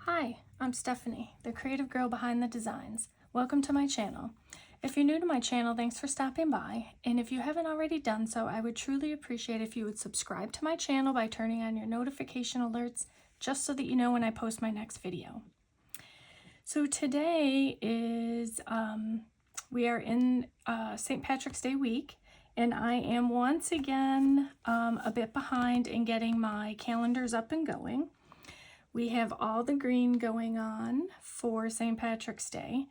Hi, I'm Stephanie, the creative girl behind the designs. Welcome to my channel. If you're new to my channel, thanks for stopping by. And if you haven't already done so, I would truly appreciate if you would subscribe to my channel by turning on your notification alerts just so that you know when I post my next video. So today is, we are in St. Patrick's Day week, and I am once again a bit behind in getting my calendars up and going. We have all the green going on for St. Patrick's Day.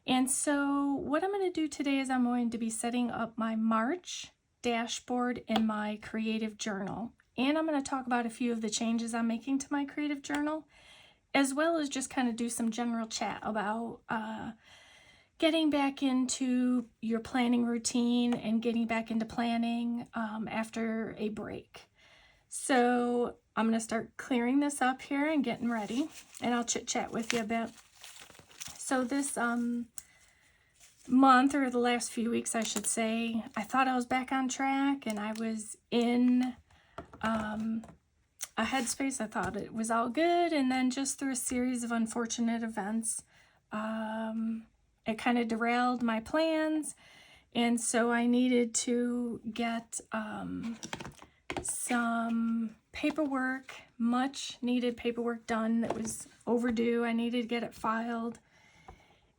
And so what I'm going to do today is I'm going to be setting up my March dashboard in my creative journal. And I'm going to talk about a few of the changes I'm making to my creative journal, as well as just kind of do some general chat about getting back into your planning routine and getting back into planning after a break. So I'm going to start clearing this up here and getting ready, and I'll chit chat with you a bit. So this month, or the last few weeks I should say, I thought I was back on track and I was in a headspace. I thought it was all good, and then just through a series of unfortunate events, it kind of derailed my plans, and so I needed to get some paperwork, much needed paperwork done that was overdue. I needed to get it filed.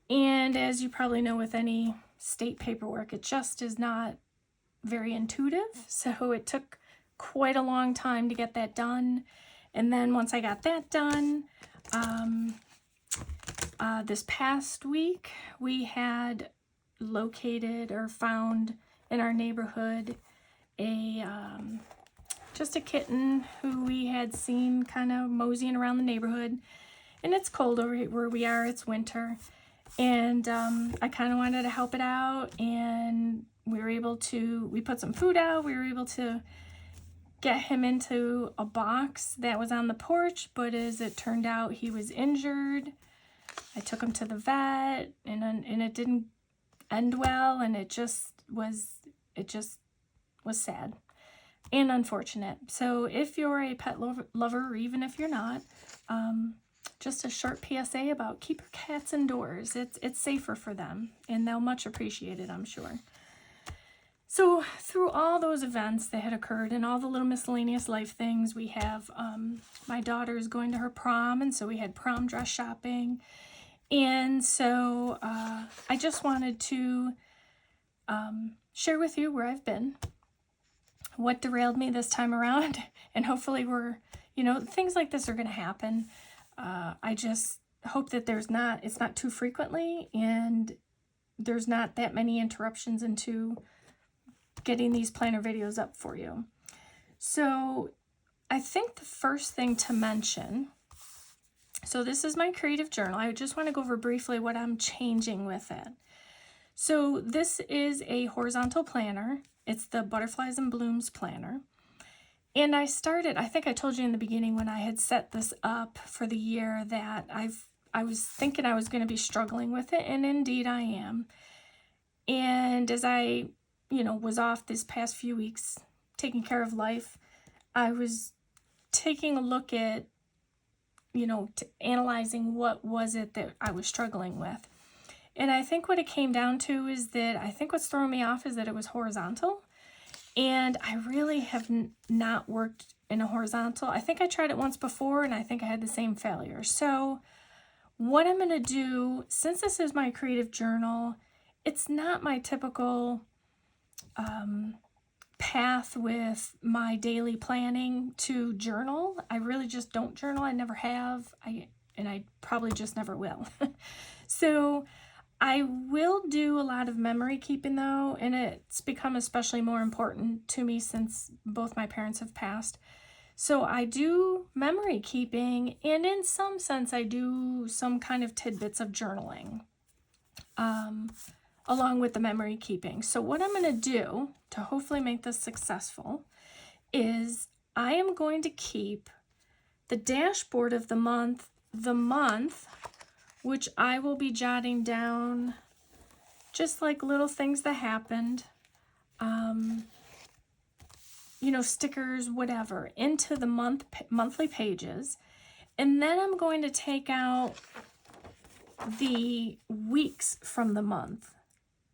And as you probably know, with any state paperwork, it just is not very intuitive. So it took quite a long time to get that done. And then once I got that done, this past week, we had located or found in our neighborhood just a kitten who we had seen kind of moseying around the neighborhood. And it's cold over here where we are, it's winter. And I kind of wanted to help it out, and we put some food out. We were able to get him into a box that was on the porch, but as it turned out, he was injured. I took him to the vet, and it didn't end well, and it just was sad and unfortunate. So if you're a pet lover, or even if you're not, just a short PSA about keep your cats indoors. It's safer for them, and they'll much appreciate it, I'm sure. So through all those events that had occurred and all the little miscellaneous life things, we have my daughter's going to her prom, and so we had prom dress shopping. And so I just wanted to share with you where I've been, what derailed me this time around, and hopefully things like this are going to happen. I just hope that it's not too frequently, and there's not that many interruptions into getting these planner videos up for you. So I think the first thing to mention, so this is my creative journal. I just want to go over briefly what I'm changing with it. So this is a horizontal planner. It's the Butterflies and Blooms planner. And I think I told you in the beginning when I had set this up for the year that I was thinking I was going to be struggling with it, and indeed I am. And as I, was off this past few weeks taking care of life, I was taking a look at, analyzing what was it that I was struggling with. And I think what it came down to is that I think what's throwing me off is that it was horizontal. And I really have not worked in a horizontal. I think I tried it once before, and I think I had the same failure. So what I'm going to do, since this is my creative journal, it's not my typical path with my daily planning to journal. I really just don't journal. I never have. And I probably just never will. So I will do a lot of memory keeping though, and it's become especially more important to me since both my parents have passed. So I do memory keeping, and in some sense I do some kind of tidbits of journaling along with the memory keeping. So what I'm going to do to hopefully make this successful is I am going to keep the dashboard of the month, which I will be jotting down just like little things that happened, stickers, whatever, into the monthly pages. And then I'm going to take out the weeks from the month.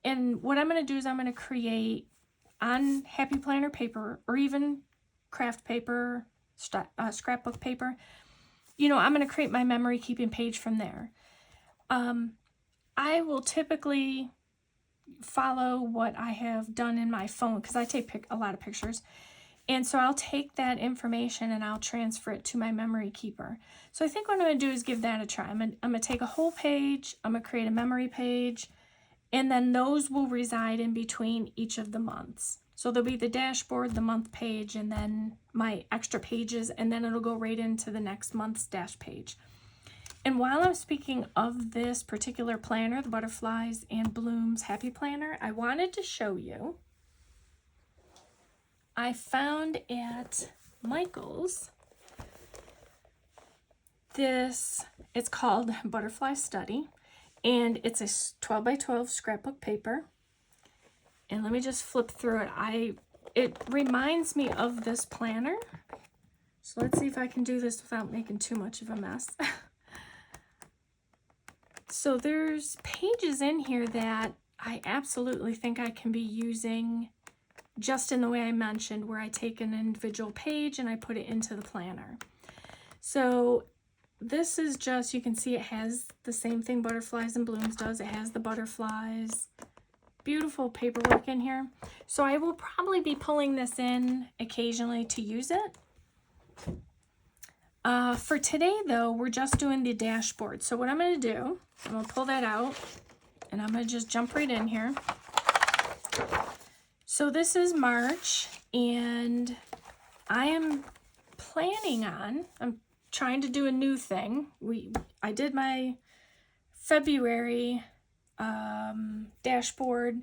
And what I'm going to do is I'm going to create on Happy Planner paper, or even craft paper, scrapbook paper. You know, I'm going to create my memory keeping page from there. I will typically follow what I have done in my phone, because I take a lot of pictures. And so I'll take that information and I'll transfer it to my memory keeper. So I think what I'm going to do is give that a try. I'm going to take a whole page, I'm going to create a memory page, and then those will reside in between each of the months. So there'll be the dashboard, the month page, and then my extra pages, and then it'll go right into the next month's dash page. And while I'm speaking of this particular planner, the Butterflies and Blooms Happy Planner, I wanted to show you, I found at Michael's this, it's called Butterfly Study, and it's a 12 by 12 scrapbook paper. And let me just flip through it. It reminds me of this planner. So let's see if I can do this without making too much of a mess. So there's pages in here that I absolutely think I can be using just in the way I mentioned, where I take an individual page and I put it into the planner. So this is just, you can see it has the same thing Butterflies and Blooms does. It has the butterflies. Beautiful paperwork in here. So I will probably be pulling this in occasionally to use it. For today though, we're just doing the dashboard. So what I'm going to do, I'm going to pull that out and I'm going to just jump right in here. So this is March, and I am planning on, I'm trying to do a new thing. I did my February dashboard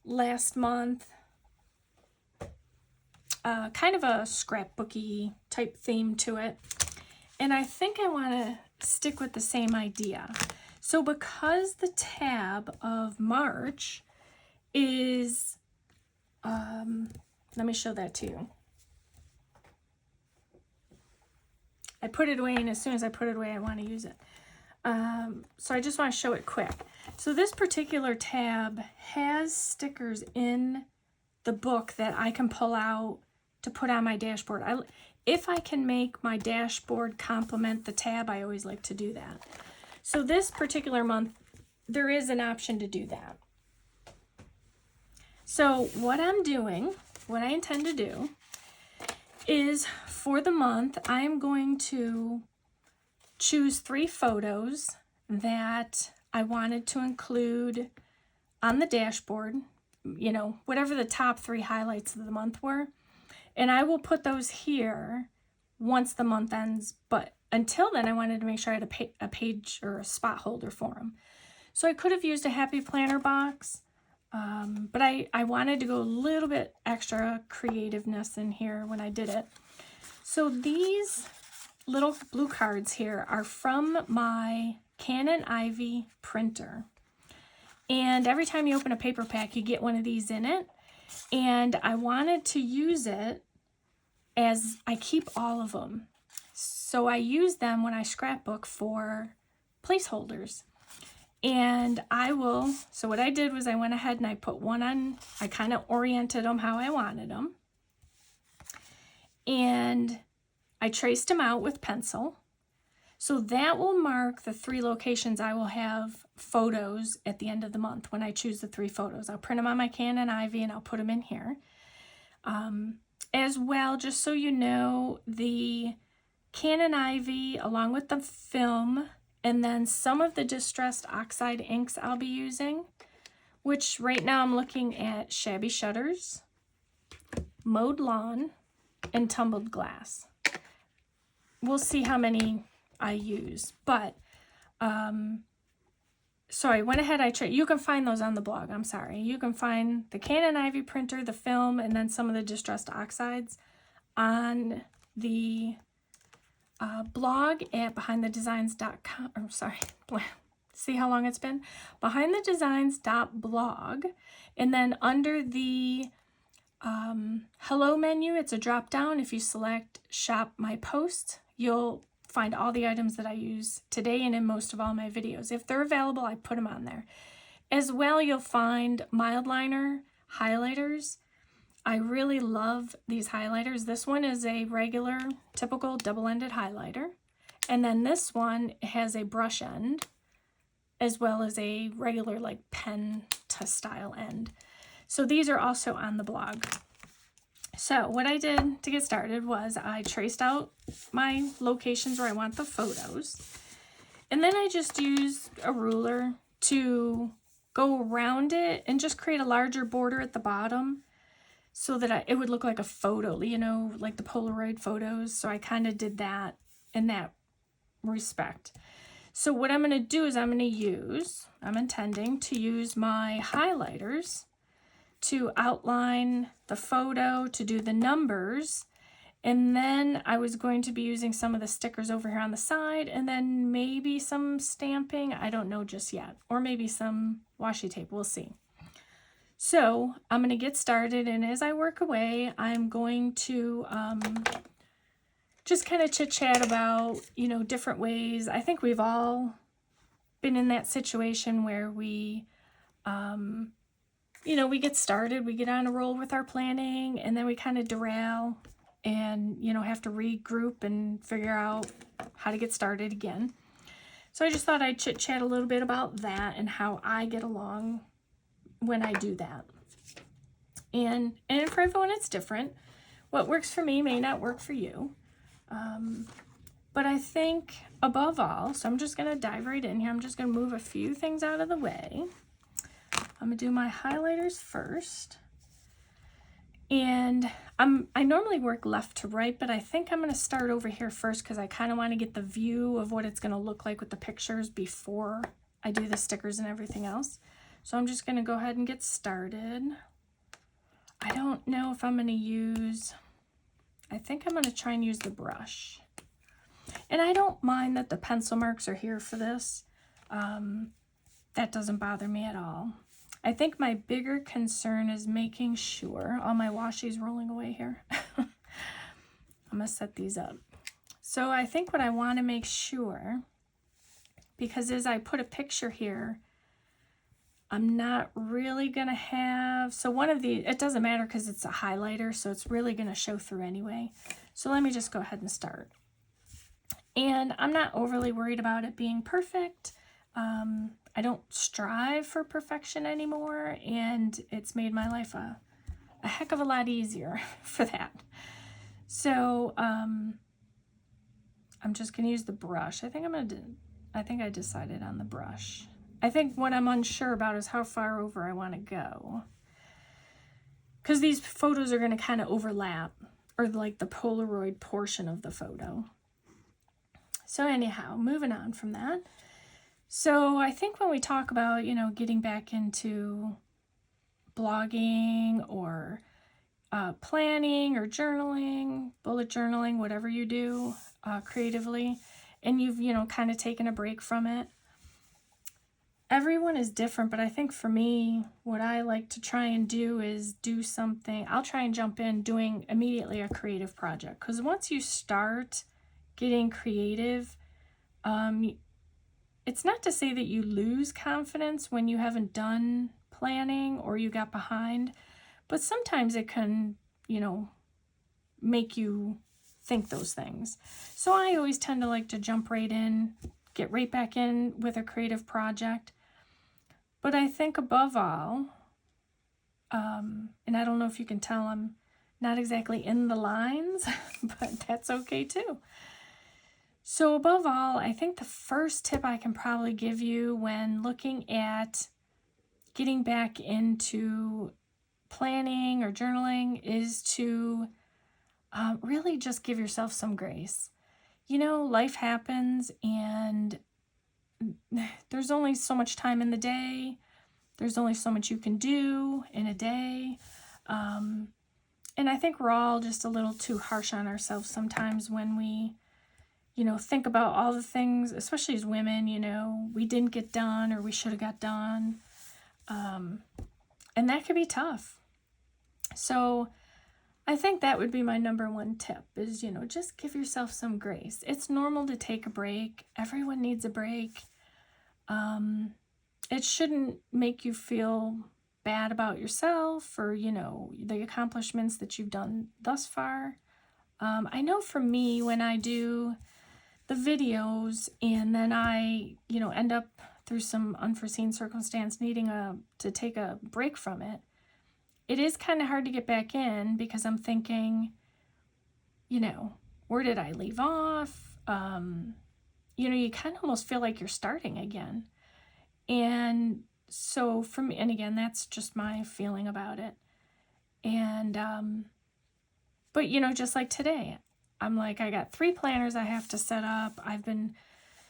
last month, kind of a scrapbooky type theme to it, and I think I want to stick with the same idea. So because the tab of March is, let me show that to you. I put it away, and as soon as I put it away, I want to use it. So I just want to show it quick. So this particular tab has stickers in the book that I can pull out to put on my dashboard. If I can make my dashboard complement the tab, I always like to do that. So this particular month, there is an option to do that. So what I'm doing, what I intend to do, is for the month, I'm going to choose 3 photos that I wanted to include on the dashboard, you know, whatever the top 3 highlights of the month were. And I will put those here once the month ends. But until then, I wanted to make sure I had a page or a spot holder for them. So I could have used a Happy Planner box, but I wanted to go a little bit extra creativeness in here when I did it. So these little blue cards here are from my Canon Ivy printer. And every time you open a paper pack, you get one of these in it. And I wanted to use it as I keep all of them. So I use them when I scrapbook for placeholders. And so what I did was I went ahead and I put one on, I kind of oriented them how I wanted them. And I traced them out with pencil. So that will mark the 3 locations I will have photos at the end of the month when I choose the 3 photos. I'll print them on my Canon Ivy and I'll put them in here. As well, just so you know, the Canon Ivy along with the film and then some of the distressed oxide inks I'll be using, which right now I'm looking at Shabby Shutters, Mowed Lawn, and Tumbled Glass. We'll see how many I use, but so I went ahead, you can find those on the blog, I'm sorry. You can find the Canon Ivy printer, the film, and then some of the distressed oxides on the blog at behindthedesigns.com. I'm sorry, see how long it's been? Behindthedesigns.blog, and then under the hello menu, it's a drop down. If you select shop my post, you'll find all the items that I use today and in most of all my videos. If they're available, I put them on there. As well, you'll find mild liner highlighters. I really love these highlighters. This one is a regular, typical double-ended highlighter. And then this one has a brush end, as well as a regular like pen to style end. So these are also on the blog. So what I did to get started was I traced out my locations where I want the photos. And then I just used a ruler to go around it and just create a larger border at the bottom so that it would look like a photo, you know, like the Polaroid photos. So I kind of did that in that respect. So what I'm going to do is I'm intending to use my highlighters to outline the photo, to do the numbers, and then I was going to be using some of the stickers over here on the side, and then maybe some stamping, I don't know just yet, or maybe some washi tape, we'll see. So I'm going to get started, and as I work away, I'm going to just kind of chit-chat about, you know, different ways. I think we've all been in that situation where we, you know, we get started, we get on a roll with our planning, and then we kind of derail and, you know, have to regroup and figure out how to get started again. So I just thought I'd chit-chat a little bit about that and how I get along when I do that. And for everyone, it's different. What works for me may not work for you. But I think above all, so I'm just going to dive right in here. I'm just going to move a few things out of the way. I'm going to do my highlighters first. And I normally work left to right, but I think I'm going to start over here first because I kind of want to get the view of what it's going to look like with the pictures before I do the stickers and everything else. So I'm just going to go ahead and get started. I don't know if I'm going to use, I think I'm going to try and use the brush. And I don't mind that the pencil marks are here for this. That doesn't bother me at all. I think my bigger concern is making sure, all my washi's rolling away here. I'm going to set these up. So I think what I want to make sure, because as I put a picture here, I'm not really going to have, so one of these, it doesn't matter because it's a highlighter, so it's really going to show through anyway. So let me just go ahead and start. And I'm not overly worried about it being perfect. I don't strive for perfection anymore, and it's made my life a heck of a lot easier for that. So I'm just going to use the brush. I think I decided on the brush. I think what I'm unsure about is how far over I want to go, because these photos are going to kind of overlap, or like the Polaroid portion of the photo. So anyhow, moving on from that. So I think when we talk about, you know, getting back into blogging or planning or journaling, bullet journaling, whatever you do creatively, and you've, you know, kind of taken a break from it, everyone is different, but I think for me, what I like to try and do is do something. I'll try and jump in doing immediately a creative project, because once you start getting creative, it's not to say that you lose confidence when you haven't done planning or you got behind, but sometimes it can, you know, make you think those things. So I always tend to like to jump right in, get right back in with a creative project. But I think above all, and I don't know if you can tell, I'm not exactly in the lines, but that's okay too. So above all, I think the first tip I can probably give you when looking at getting back into planning or journaling is to really just give yourself some grace. You know, life happens, and there's only so much time in the day. There's only so much you can do in a day. And I think we're all just a little too harsh on ourselves sometimes when we, you know, think about all the things, especially as women, you know, we didn't get done or we should have got done. And that could be tough. So I think that would be my number one tip is, you know, just give yourself some grace. It's normal to take a break. Everyone needs a break. It shouldn't make you feel bad about yourself or, you know, the accomplishments that you've done thus far. I know for me, when I do the videos and then I, you know, end up through some unforeseen circumstance needing to take a break from it, it is kind of hard to get back in because I'm thinking, you know, where did I leave off? You know, you kind of almost feel like you're starting again. And so for me, and again, that's just my feeling about it. And, but you know, just like today, I'm like, I got 3 planners I have to set up. I've been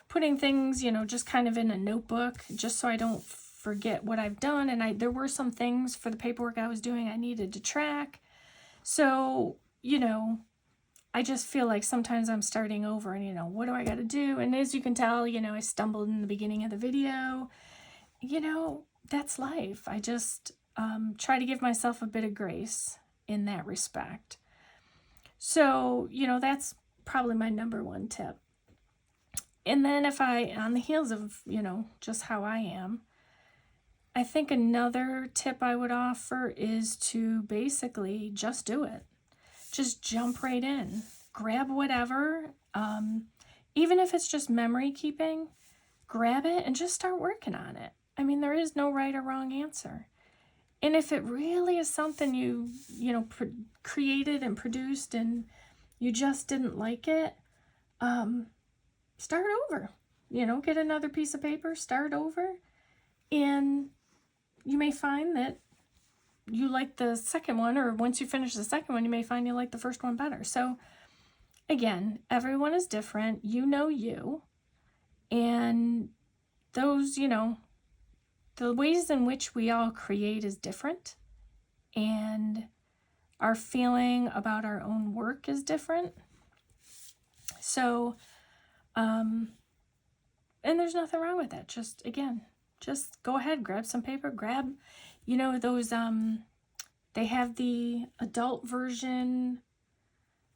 putting things, you know, just kind of in a notebook just so I don't forget what I've done. And there were some things for the paperwork I was doing I needed to track. So, you know, I just feel like sometimes I'm starting over and, you know, what do I got to do? And as you can tell, you know, I stumbled in the beginning of the video. You know, that's life. I just try to give myself a bit of grace in that respect. So, you know, that's probably my number one tip. And then if on the heels of, you know, just how I am, I think another tip I would offer is to basically just do it. Just jump right in. Grab whatever. Even if it's just memory keeping, grab it and just start working on it. I mean, there is no right or wrong answer. And if it really is something you know, created and produced and you just didn't like it, start over. You know, get another piece of paper, start over, and you may find that you like the second one, or once you finish the second one, you may find you like the first one better. So again, everyone is different. You know you. And those, you know, the ways in which we all create is different. And our feeling about our own work is different. So, and there's nothing wrong with that. Just, again, just go ahead, grab some paper, grab, you know, those, they have the adult version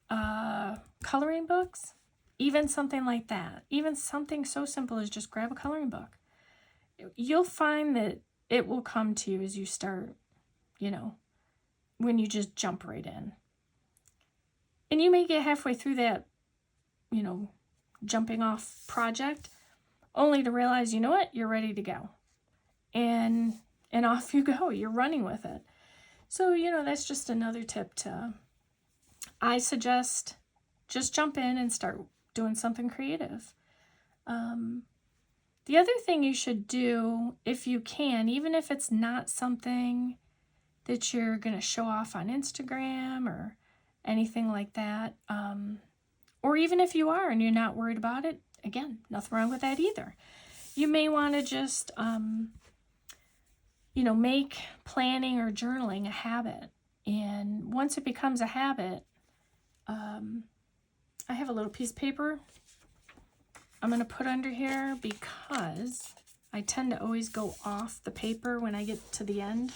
coloring books, even something like that. Even something so simple as just grab a coloring book. You'll find that it will come to you as you start, you know, when you just jump right in. And you may get halfway through that, you know, jumping off project, only to realize, you know what, you're ready to go. And off you go. You're running with it. So, you know, that's just another tip I suggest just jump in and start doing something creative. The other thing you should do, if you can, even if it's not something that you're going to show off on Instagram or anything like that, or even if you are and you're not worried about it, again, nothing wrong with that either. You may want to just, you know, make planning or journaling a habit. And once it becomes a habit, I have a little piece of paper I'm going to put under here because I tend to always go off the paper when I get to the end.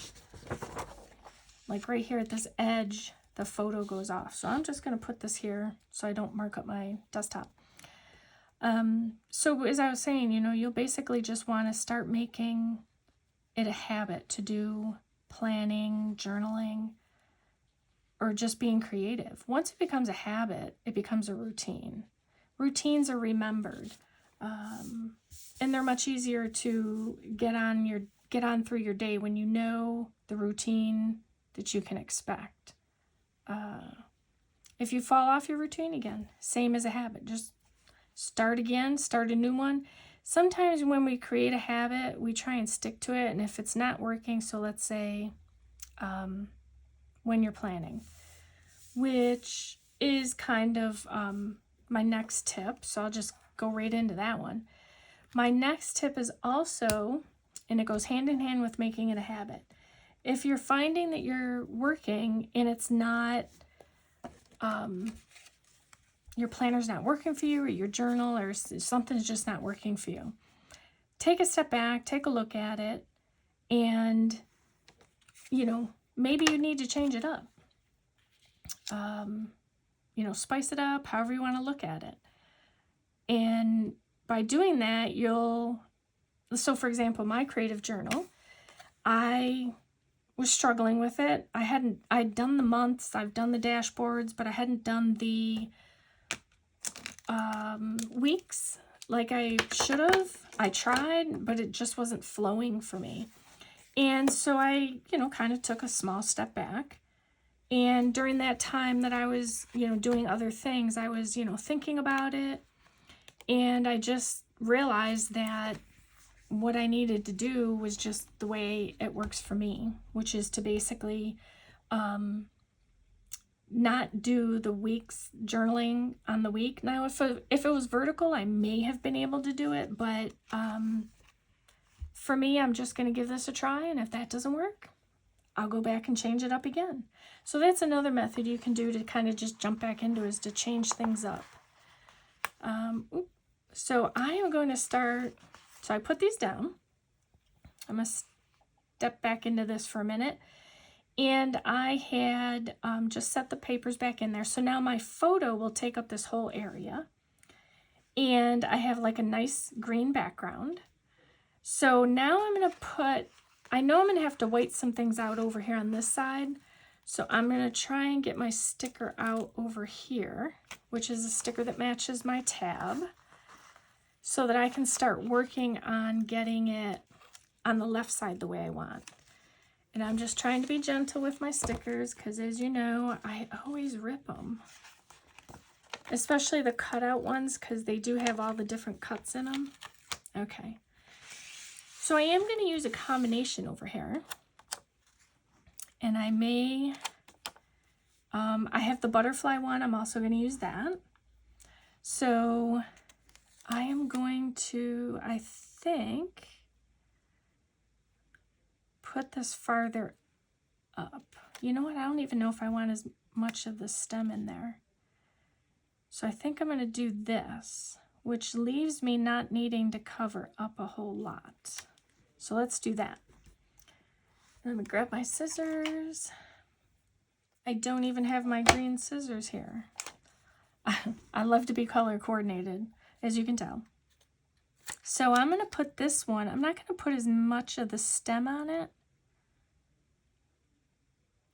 Like right here at this edge, the photo goes off. So I'm just going to put this here so I don't mark up my desktop. So as I was saying, you know, you'll basically just want to start making it a habit to do planning, journaling, or just being creative. Once it becomes a habit, it becomes a routine. Routines are remembered, and they're much easier to get on through your day when you know the routine that you can expect. If you fall off your routine again, same as a habit, just start again, start a new one. Sometimes when we create a habit, we try and stick to it, and if it's not working, so let's say when you're planning, which is kind of my next tip, so I'll just go right into that one. My next tip is also, and it goes hand in hand with making it a habit. If you're finding that you're working and it's not, your planner's not working for you, or your journal, or something's just not working for you, take a step back, take a look at it, and, you know, maybe you need to change it up. you know, spice it up, however you want to look at it. And by doing that, so for example, my creative journal, I was struggling with it. I'd done the months, I've done the dashboards, but I hadn't done the weeks like I should have. I tried, but it just wasn't flowing for me. And so I, you know, kind of took a small step back. And during that time that I was, you know, doing other things, I was, you know, thinking about it. And I just realized that what I needed to do was just the way it works for me, which is to basically not do the week's journaling on the week. Now, if it was vertical, I may have been able to do it, but for me, I'm just going to give this a try, and if that doesn't work, I'll go back and change it up again. So that's another method you can do to kind of just jump back into, is to change things up. So I am going to start, so I put these down. I'm going to step back into this for a minute. And I had just set the papers back in there. So now my photo will take up this whole area. And I have like a nice green background. So now I'm going to put, I know I'm going to have to white some things out over here on this side. So I'm going to try and get my sticker out over here, which is a sticker that matches my tab, so that I can start working on getting it on the left side the way I want. And I'm just trying to be gentle with my stickers because, as you know, I always rip them. Especially the cutout ones, because they do have all the different cuts in them. Okay. So I am going to use a combination over here. And I may, I have the butterfly one. I'm also going to use that. So I am going to, I think, put this farther up. You know what? I don't even know if I want as much of the stem in there. So I think I'm going to do this, which leaves me not needing to cover up a whole lot. So let's do that. Let me grab my scissors. I don't even have my green scissors here. I love to be color coordinated, as you can tell. So I'm going to put this one, I'm not going to put as much of the stem on it.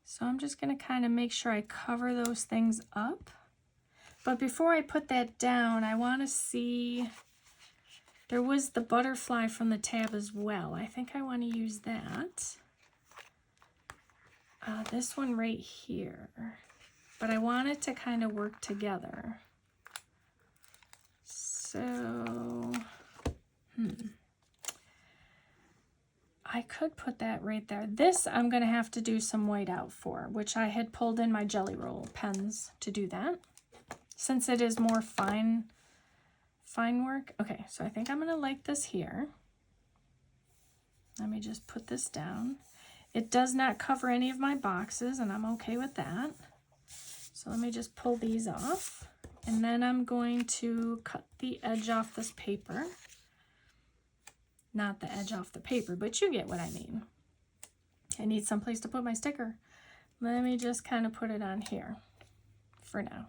So I'm just going to kind of make sure I cover those things up. But before I put that down, I want to see, there was the butterfly from the tab as well. I think I want to use that. This one right here. But I want it to kind of work together. So, I could put that right there. This I'm going to have to do some white out for, which I had pulled in my Jelly Roll pens to do that, since it is more fine work. Okay, so I think I'm going to like this here. Let me just put this down. It does not cover any of my boxes, and I'm okay with that. So let me just pull these off, and then I'm going to cut the edge off this paper. Not the edge off the paper, but you get what I mean. I need someplace to put my sticker. Let me just kind of put it on here for now.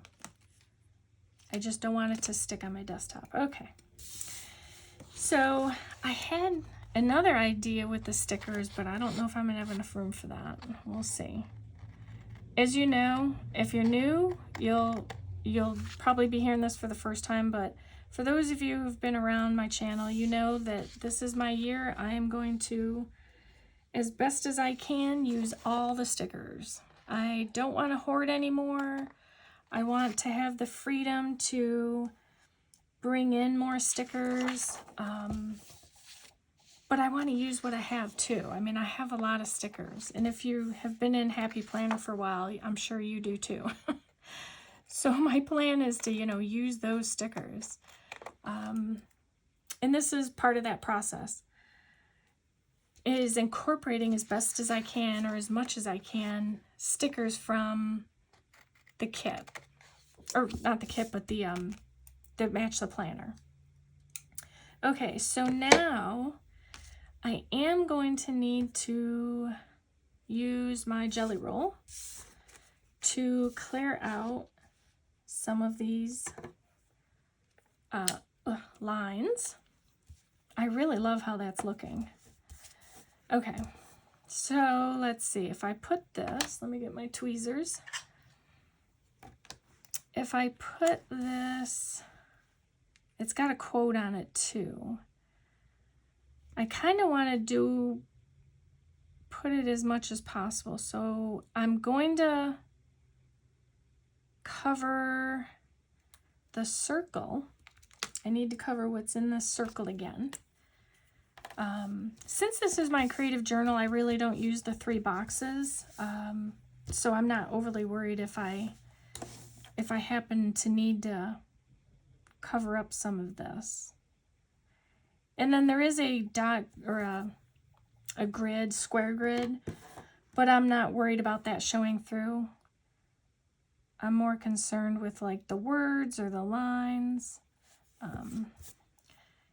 I just don't want it to stick on my desktop. Okay. So I had another idea with the stickers, but I don't know if I'm going to have enough room for that. We'll see. As you know, if you're new, you'll probably be hearing this for the first time, but for those of you who've been around my channel, you know that this is my year. I am going to, as best as I can, use all the stickers. I don't want to hoard anymore. I want to have the freedom to bring in more stickers. But I want to use what I have too. I mean, I have a lot of stickers. And if you have been in Happy Planner for a while, I'm sure you do too. So my plan is to, use those stickers. And this is part of that process. Is incorporating as best as I can, or as much as I can, stickers from the kit. Or not the kit, but the that match the planner. Okay, so now I am going to need to use my Jelly Roll to clear out some of these lines. I really love how that's looking. Okay, so let's see. If I put this, let me get my tweezers. If I put this, it's got a quote on it too. I kind of want to put it as much as possible. So I'm going to cover the circle. I need to cover what's in this circle again. Since this is my creative journal, I really don't use the 3 boxes. So I'm not overly worried if I happen to need to cover up some of this. And then there is a dot or a grid, square grid, but I'm not worried about that showing through. I'm more concerned with like the words or the lines.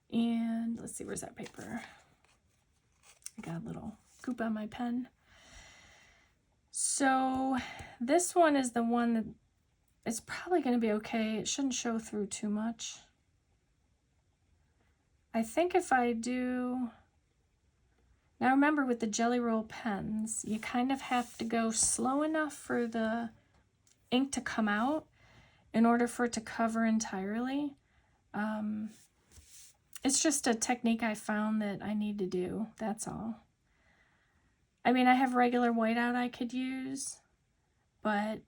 And let's see, where's that paper? I got a little goop on my pen. So this one is the one that it's probably going to be okay. It shouldn't show through too much. I think if I do... Now remember, with the Jelly Roll pens, you kind of have to go slow enough for the ink to come out in order for it to cover entirely. It's just a technique I found that I need to do, that's all. I mean, I have regular whiteout I could use, but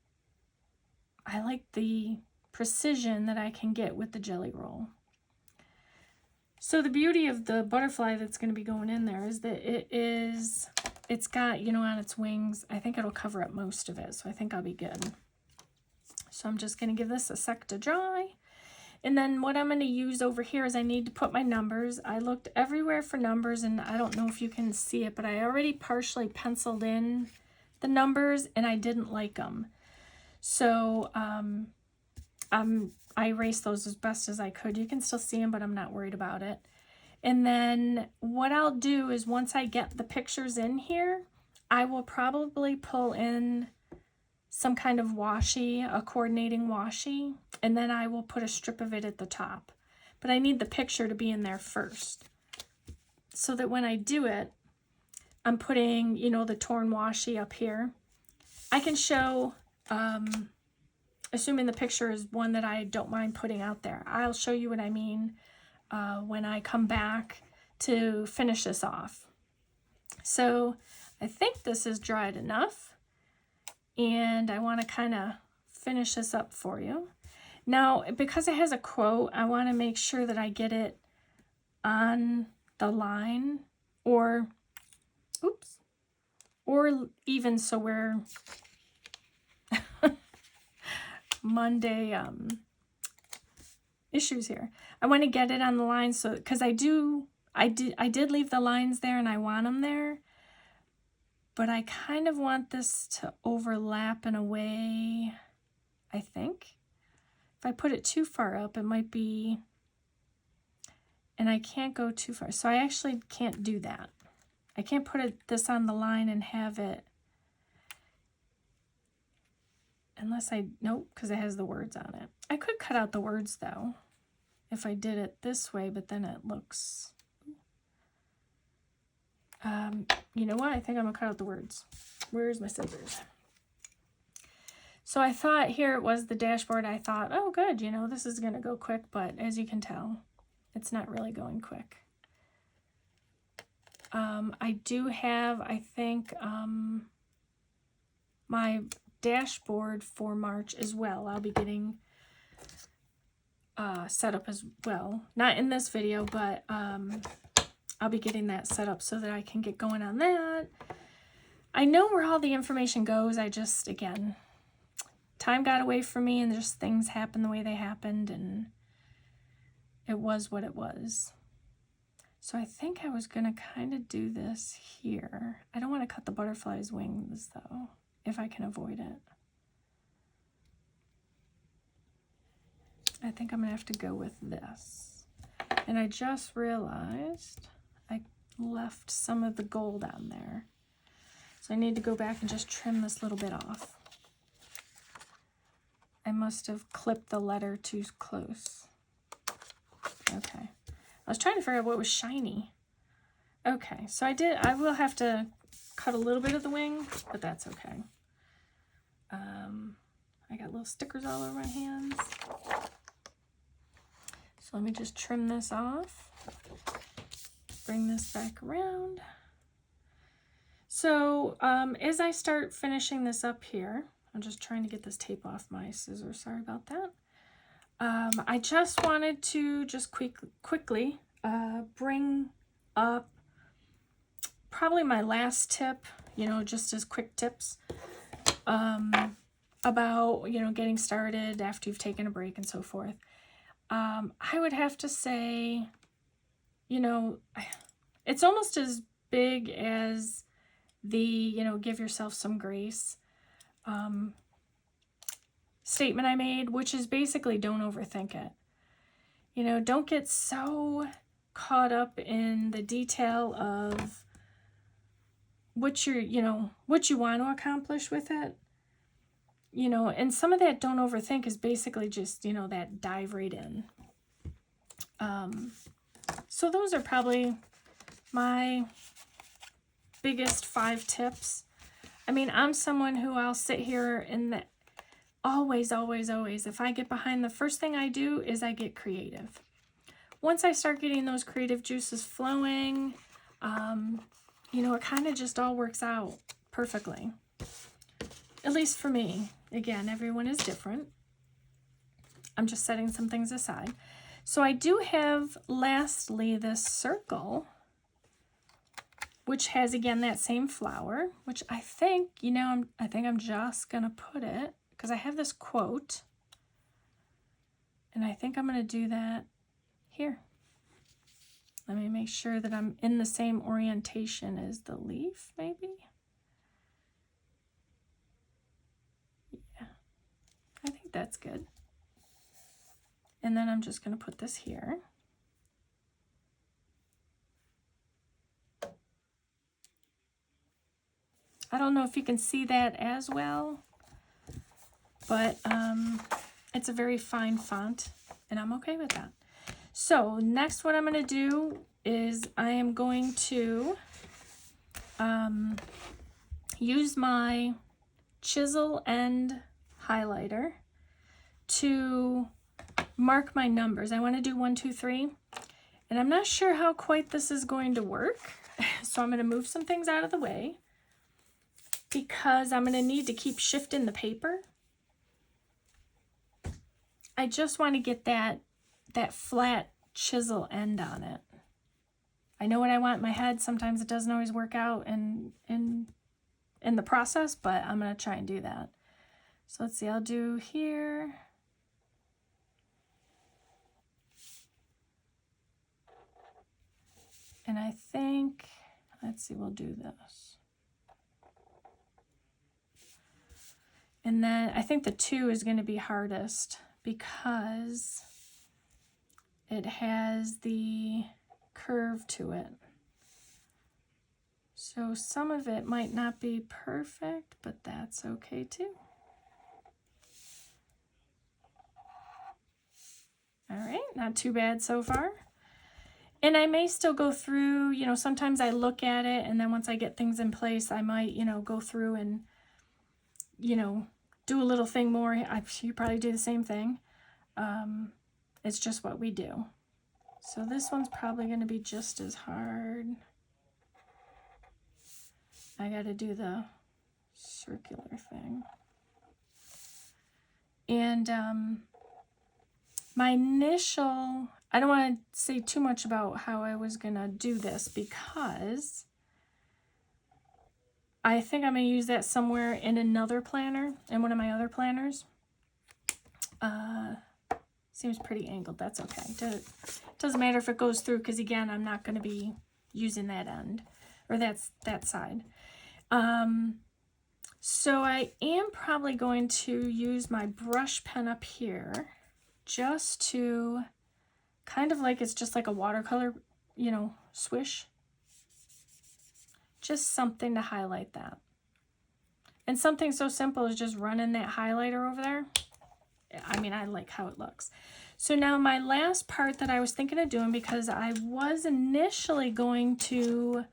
I like the precision that I can get with the Jelly Roll. So the beauty of the butterfly that's going to be going in there is that it's got, you know, on its wings, I think it'll cover up most of it, so I think I'll be good. So I'm just going to give this a sec to dry. And then what I'm going to use over here is I need to put my numbers. I looked everywhere for numbers, and I don't know if you can see it, but I already partially penciled in the numbers, and I didn't like them. So I erased those as best as I could. You can still see them, but I'm not worried about it. And then what I'll do is once I get the pictures in here, I will probably pull in some kind of washi, a coordinating washi, and then I will put a strip of it at the top. But I need the picture to be in there first, so that when I do it, I'm putting, you know, the torn washi up here. I can show, assuming the picture is one that I don't mind putting out there, I'll show you what I mean when I come back to finish this off. So I think this is dried enough. And I want to kind of finish this up for you. Now, because it has a quote, I want to make sure that I get it on the line, or, oops, or even so we're Monday issues here. I want to get it on the line, so because I did leave the lines there and I want them there. But I kind of want this to overlap in a way, I think. If I put it too far up, it might be, and I can't go too far. So I actually can't do that. I can't put this on the line and have it, unless nope, because it has the words on it. I could cut out the words though, if I did it this way, but then it looks... you know what? I think I'm gonna cut out the words. Where's my scissors? So I thought, here it was the dashboard. I thought, oh good, you know, this is gonna go quick, but as you can tell, it's not really going quick. I do have, I think, my dashboard for March as well. I'll be getting set up as well. Not in this video, but I'll be getting that set up so that I can get going on that. I know where all the information goes. I just, again, time got away from me and just things happened the way they happened, and it was what it was. So I think I was going to kind of do this here. I don't want to cut the butterfly's wings though, if I can avoid it. I think I'm going to have to go with this. And I just realized I left some of the gold on there. So I need to go back and just trim this little bit off. I must have clipped the letter too close. Okay. I was trying to figure out what was shiny. Okay, so I will have to cut a little bit of the wing, but that's okay. I got little stickers all over my hands. So let me just trim this off. Bring this back around. So as I start finishing this up here, I'm just trying to get this tape off my scissors. Sorry about that. I just wanted to just quickly bring up probably my last tip, you know, just as quick tips about, you know, getting started after you've taken a break and so forth. I would have to say, you know, it's almost as big as the, you know, give yourself some grace statement I made, which is basically don't overthink it. You know, don't get so caught up in the detail of what you're, you know, what you want to accomplish with it. You know, and some of that don't overthink is basically just, you know, that dive right in. So those are probably my biggest 5 tips. I mean, I'm someone who I'll sit here and always, if I get behind, the first thing I do is I get creative. Once I start getting those creative juices flowing, you know, it kind of just all works out perfectly. At least for me. Again, everyone is different. I'm just setting some things aside. So I do have, lastly, this circle, which has, again, that same flower, which I think, you know, I think I'm just going to put it, because I have this quote, and I think I'm going to do that here. Let me make sure that I'm in the same orientation as the leaf, maybe. Yeah, I think that's good. And then I'm just going to put this here. I don't know if you can see that as well, but it's a very fine font, and I'm okay with that. So next what I'm going to do is I am going to use my chisel end highlighter to mark my numbers. I want to do 1, 2, 3, and I'm not sure how quite this is going to work, so I'm going to move some things out of the way because I'm going to need to keep shifting the paper. I just want to get that flat chisel end on it. I know what I want in my head. Sometimes it doesn't always work out in the process, but I'm going to try and do that. So let's see, I'll do here. And I think, let's see, we'll do this. And then I think the 2 is going to be hardest because it has the curve to it. So some of it might not be perfect, but that's okay too. All right, not too bad so far. And I may still go through, you know, sometimes I look at it and then once I get things in place, I might, you know, go through and, you know, do a little thing more. You probably do the same thing. It's just what we do. So this one's probably going to be just as hard. I got to do the circular thing. And my initial, I don't want to say too much about how I was going to do this because I think I'm going to use that somewhere in another planner, in one of my other planners. Seems pretty angled. That's okay. Doesn't matter if it goes through because, again, I'm not going to be using that end or that side. So I am probably going to use my brush pen up here just to kind of like it's just like a watercolor, you know, swish. Just something to highlight that. And something so simple as just running that highlighter over there. I mean, I like how it looks. So now my last part that I was thinking of doing, because I was initially going to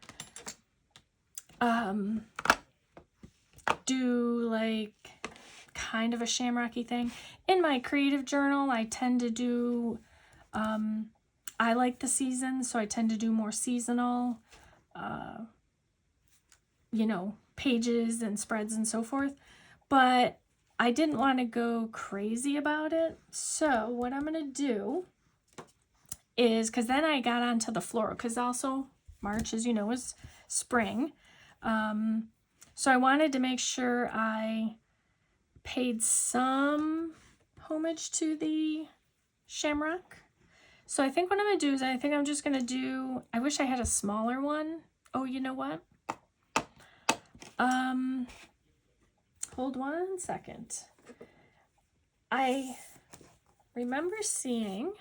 do like kind of a shamrocky thing. In my creative journal, I tend to do, I like the seasons, so I tend to do more seasonal, you know, pages and spreads and so forth. But I didn't want to go crazy about it. So what I'm going to do is, because then I got onto the floral, because also March, as you know, is spring. So I wanted to make sure I paid some homage to the shamrock. So I think what I'm going to do is I think I'm just going to do, I wish I had a smaller one. Oh, you know what? Hold 1 second. I remember seeing,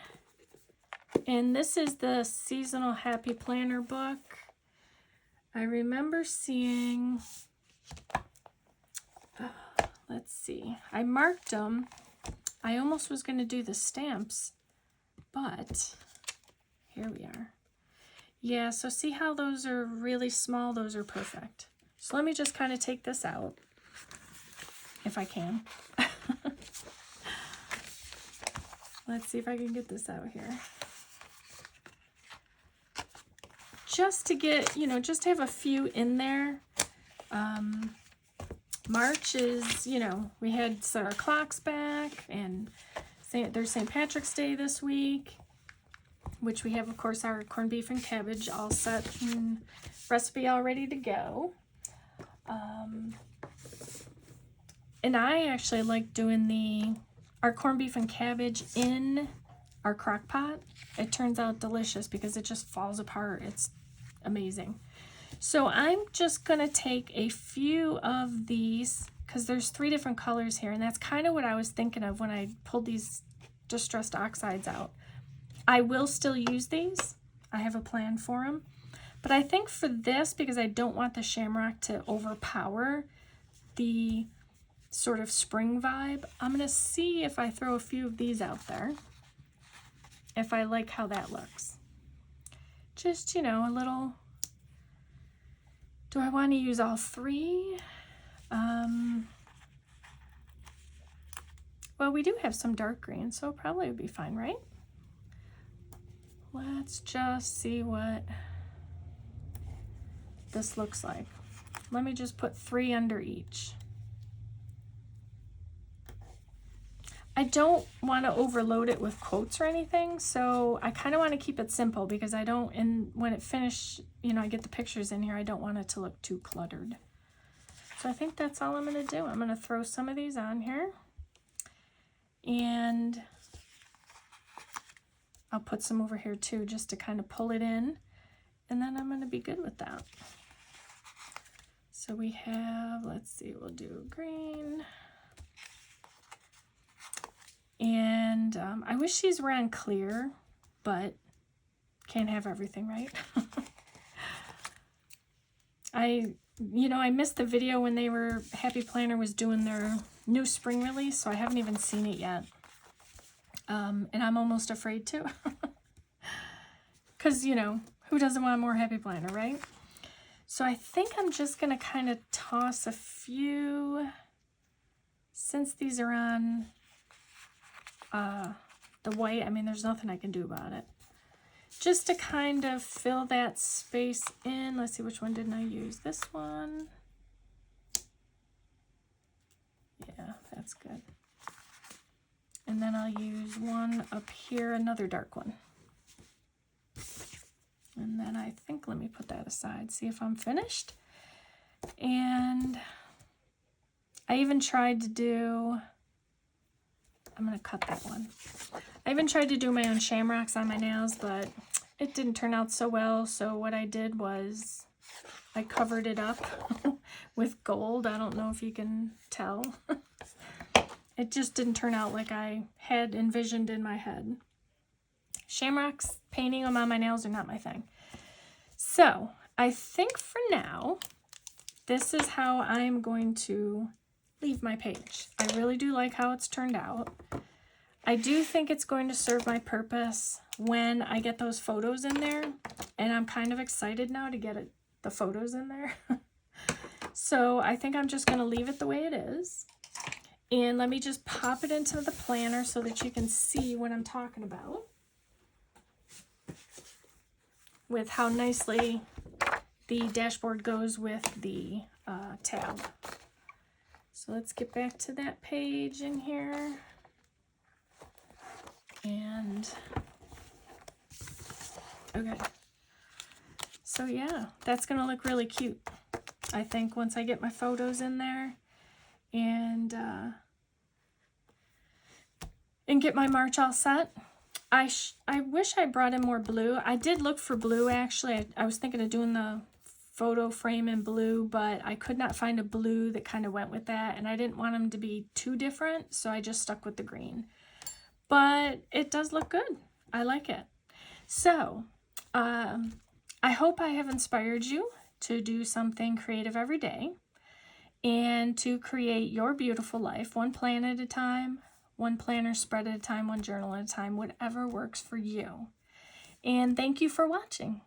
and this is the Seasonal Happy Planner book. I remember seeing, let's see, I marked them. I almost was going to do the stamps, but here we are. Yeah, so see how those are really small? Those are perfect. So let me just kind of take this out, if I can. Let's see if I can get this out here. Just to get, you know, just to have a few in there. March is, you know, we had our clocks back, and there's St. Patrick's Day this week, which we have, of course, our corned beef and cabbage all set and recipe all ready to go. And I actually like doing our corned beef and cabbage in our crock pot. It turns out delicious because it just falls apart. It's amazing. So I'm just going to take a few of these, because there's 3 different colors here, and that's kind of what I was thinking of when I pulled these distressed oxides out. I will still use these. I have a plan for them. But I think for this, because I don't want the shamrock to overpower the sort of spring vibe, I'm going to see if I throw a few of these out there, if I like how that looks. Just, you know, a little. Do I want to use all 3? Well, we do have some dark green, so it probably would be fine, right? Let's just see what this looks like. Let me just put 3 under each. I don't want to overload it with quotes or anything, so I kind of want to keep it simple, because I don't, and when it finished, you know, I get the pictures in here, I don't want it to look too cluttered. So I think that's all I'm going to do. I'm going to throw some of these on here, and I'll put some over here too, just to kind of pull it in, and then I'm going to be good with that. So we have, let's see, we'll do green. And I wish these were on clear, but can't have everything, right? I missed the video when Happy Planner was doing their new spring release, so I haven't even seen it yet. And I'm almost afraid to. Because, you know, who doesn't want more Happy Planner, right? So I think I'm just going to kind of toss a few, since these are on the white. I mean, there's nothing I can do about it. Just to kind of fill that space in. Let's see, which one didn't I use? This one. Yeah, that's good. And then I'll use one up here, another dark one. And then I think, let me put that aside, see if I'm finished. And I even tried to do, I'm going to cut that one. I even tried to do my own shamrocks on my nails, but it didn't turn out so well. So what I did was I covered it up with gold. I don't know if you can tell. It just didn't turn out like I had envisioned in my head. Shamrocks, painting them on my nails are not my thing. So I think for now, this is how I'm going to leave my page. I really do like how it's turned out. I do think it's going to serve my purpose when I get those photos in there, and I'm kind of excited now to get the photos in there. So I think I'm just going to leave it the way it is. And let me just pop it into the planner so that you can see what I'm talking about with how nicely the dashboard goes with the tab. So let's get back to that page in here. And okay, so yeah, that's gonna look really cute, I think, once I get my photos in there and get my March all set. I wish I brought in more blue. I did look for blue, actually. I was thinking of doing the photo frame in blue, but I could not find a blue that kind of went with that, and I didn't want them to be too different, so I just stuck with the green. But it does look good. I like it. So I hope I have inspired you to do something creative every day and to create your beautiful life, one plan at a time, one planner spread at a time, one journal at a time, whatever works for you. And thank you for watching.